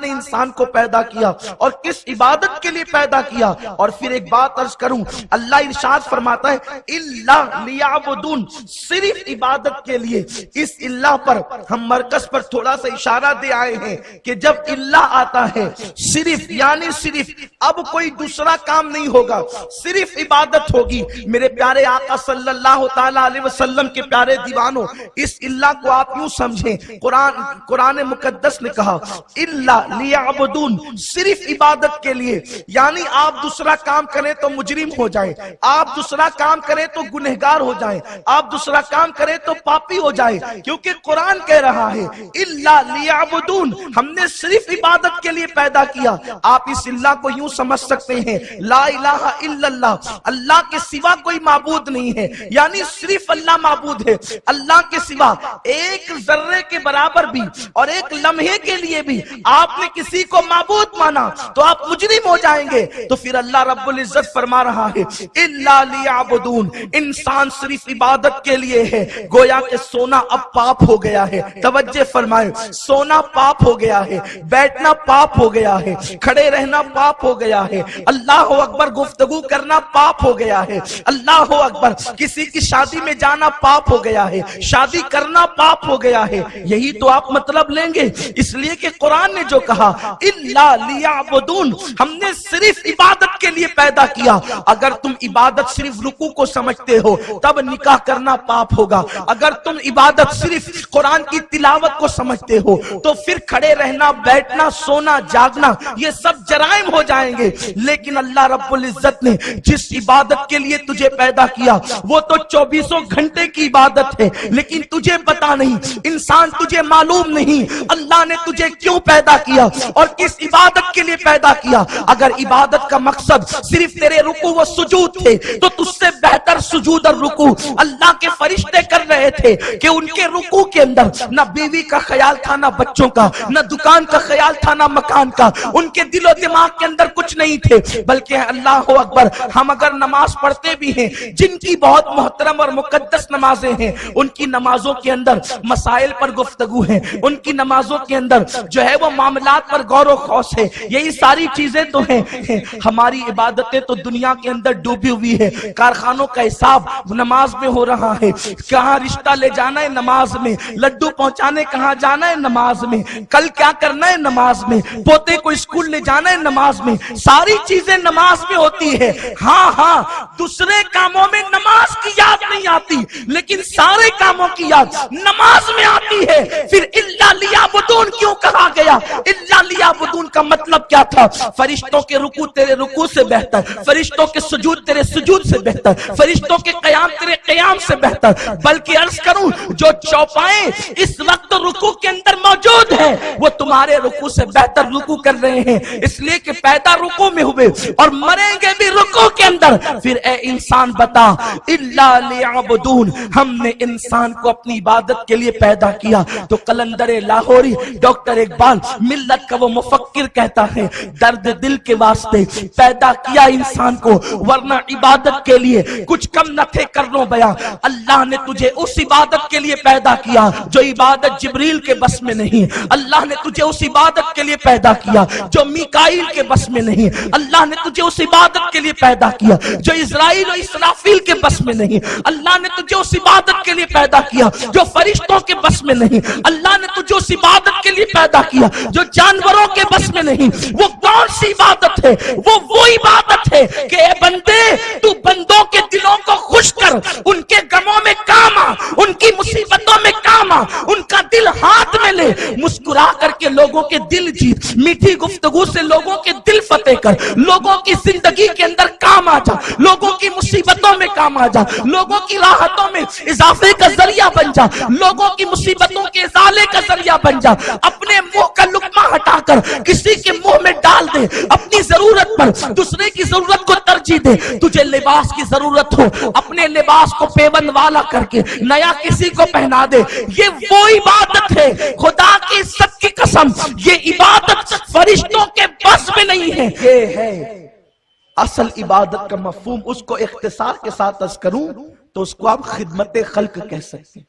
نے انسان کو پیدا کیا اور کس عبادت کے لیے پیدا کیا. اور پھر ایک بات عرض کروں, اللہ ارشاد فرماتا ہے الا لیعبدون, صرف عبادت کے لیے. اس اللہ پر ہم مرکز پر تھوڑا سا اشارہ دے آئے ہیں کہ جب اللہ آتا ہے صرف یعنی صرف اب کوئی دوسرا کام نہیں ہوگا, صرف عبادت ہوگی. میرے پیارے آقا صلی اللہ تعالی علیہ وسلم کے پیارے دیوانوں, اس اللہ کو آپ یوں سمجھیں, قرآن مقدس نے کہا الا لیعبدون, صرف عبادت کے لیے. یعنی آپ دوسرا کام کریں تو مجرم ہو جائیں, آپ دوسرا کام کریں تو گنہگار ہو جائیں, آپ دوسرا کام کریں تو پاپی ہو جائیں, کیونکہ قرآن کہہ رہا ہے الا لیعبدون, ہم نے صرف عبادت کے لیے پیدا کیا. آپ اس اللہ کو یوں سمجھ سکتے ہیں لا الہ الا اللہ, اللہ کے سوا کوئی معبود نہیں ہے, یعنی صرف اللہ معبود ہے. اللہ کے سوا ایک ذرے کے برابر بھی اور ایک لمحے کے لیے بھی آپ نے کسی کو معبود مانا تو آپ مجرم ہو جائیں گے. تو پھر اللہ رب العزت فرما رہا ہے الا لیعبدون, انسان صرف عبادت کے لیے ہے. گویا کہ سونا اب پاپ ہو گیا ہے, توجہ فرمائیں, سونا پاپ ہو گیا ہے, بیٹھنا پاپ ہو گیا ہے, کھڑے رہنا پاپ ہو گیا ہے, اللہ اکبر گفتگو کرنا پاپ ہو گیا ہے, اللہ اکبر کسی کی شادی میں جانا پاپ ہو گیا ہے, شادی کرنا پاپ ہو گیا ہے. یہی تو آپ مطلب لیں گے, اس لیے کہ قرآن نے جو کہا الا لیعبدون, ہم نے صرف عبادت کے لیے پیدا کیا. اگر تم عبادت صرف رکوع کو سمجھتے ہو تب نکاح کرنا پاپ ہوگا. اگر تم عبادت صرف قرآن کی تلاوت کو سمجھتے ہو تو پھر کھڑے رہنا, بیٹھنا, سونا, جاگنا یہ سب جرائم ہو جائیں گے. لیکن اللہ رب العزت نے جس عبادت کے لیے تجھے پیدا کیا وہ تو 24 گھنٹے کی عبادت ہے, لیکن تجھے پتا نہیں, انسان تجھے معلوم نہیں اللہ نے تجھے کیوں پیدا کیا اور کس عبادت کے لیے پیدا کیا. اگر عبادت کا مقصد صرف تیرے رکوع و سجود تھے تو تجھ سے بہتر سجود اور رکوع اللہ کے فرشتے کر رہے تھے کہ ان کے رکوع کے اندر نہ بیوی کا خیال تھا, نہ بچوں کا, نہ دکان کا خیال تھا, نہ مکان کا. ان کے دل و دماغ کے اندر کچھ نہیں تھے, بلکہ اللہ اکبر ہم اگر نماز پڑھتے بھی ہیں جن کی بہت محترم اور مقدس نمازیں ہیں, ان کی نمازوں کے اندر مسائل پر گفتگو ہے, ان کی نمازوں کے اندر جو ہے وہ معاملات پر غور و خوض ہے. یہی ساری چیزیں تو ہیں. ہماری عبادتیں تو دنیا کے اندر ڈوبی ہوئی ہے. کارخانوں کا حساب نماز میں ہو رہا ہے, کہاں رشتہ لے جانا ہے نماز میں, لڈو پہنچانے کہاں جانا ہے نماز میں, کل کیا کرنا ہے نماز میں, پوتے کو اسکول لے جانا ہے نماز میں. ساری چیزیں نماز میں ہوتی ہے. ہاں دوسرے کاموں میں نماز کی یاد نہیں آتی, لیکن سارے کاموں کی یاد نماز میں آتی ہے. پھر الا لیعبدون کیوں کہا گیا؟ الا لیعبدون کا مطلب کیا تھا؟ فرشتوں کے رکوع تیرے رکوع سے بہتر, فرشتوں کے سجود تیرے سجود سے بہتر, فرشتوں کے قیام تیرے قیام سے بہتر. بلکہ عرض کروں جو چوپائیں اس وقت رکوع کے اندر موجود ہیں وہ تمہارے رکوع سے بہتر رکوع کر رہے ہیں, اس لیے کہ پیدا رکوع میں ہوئے اور مریں گے بھی رکوع کے اندر. پھر اے انسان بتا الا لیعبدون, ہم نے انسان کو اپنی عبادت کے لیے پیدا کیا. تو قلندر لاہوری ڈاکٹر اقبال ملت کا وہ مفکر کہتا ہے درد دل کے واسطے پیدا کیا انسان کو, ورنہ عبادت کے لیے کچھ کم نہ تھے کرنو بیاں. اللہ نے تجھے اس عبادت کے لیے پیدا کیا جو عبادت جبریل کے بس میں نہیں. اللہ نے تجھے اس عبادت کے لیے پیدا کیا جو میکائیل کے بس میں نہیں. اللہ نے تجھے اس عبادت کے لیے پیدا کیا جو اسرائیل و اسرافیل کے بس میں نہیں. اللہ نے تجھے اس عبادت کے لیے پیدا کیا جو فرشتوں کے بس میں نہیں. اللہ نے تجھے اس عبادت کے لیے پیدا کیا جو جانوروں کے بس میں نہیں. وہ کون سی عبادت ہے؟ وہ عبادت ہے کہ اے بندے تو بندوں کے دلوں کو خوش کر, ان کے غموں میں کام آ, ان کی مصیبتوں میں کام آ, ان کا دل ہاتھ میں لے, مسکرا کر کے لوگوں کے دل جیت, میٹھی گفتگو سے لوگوں کے دل فتح کر, لوگوں کی زندگی کے اندر کام آ جا, لوگوں کی مصیبتوں میں کام آ جا, لوگوں کی راحتوں میں اضافے کا ذریعہ بن جا, لوگوں کی مصیبتوں کے ازالے کا ذریعہ بن جا. اپنے منہ کا لقمہ ہٹا کر کسی کے منہ میں ڈال دے, اپنی ضرورت پر دوسرے کی ضرورت کو ترجیح دے. تجھے لباس کی ضرورت ہو, اپنے لباس کو پیون والا کر کے نیا کسی کو پہنا دے. یہ وہ عبادت ہے, خدا کی عزت کی قسم یہ عبادت فرشتوں کے بس میں نہیں ہے. یہ ہے اصل عبادت کا مفہوم. اس کو اختصار کے ساتھ عرض کروں تو اس کو آپ خدمت خلق کہہ سکتے ہیں.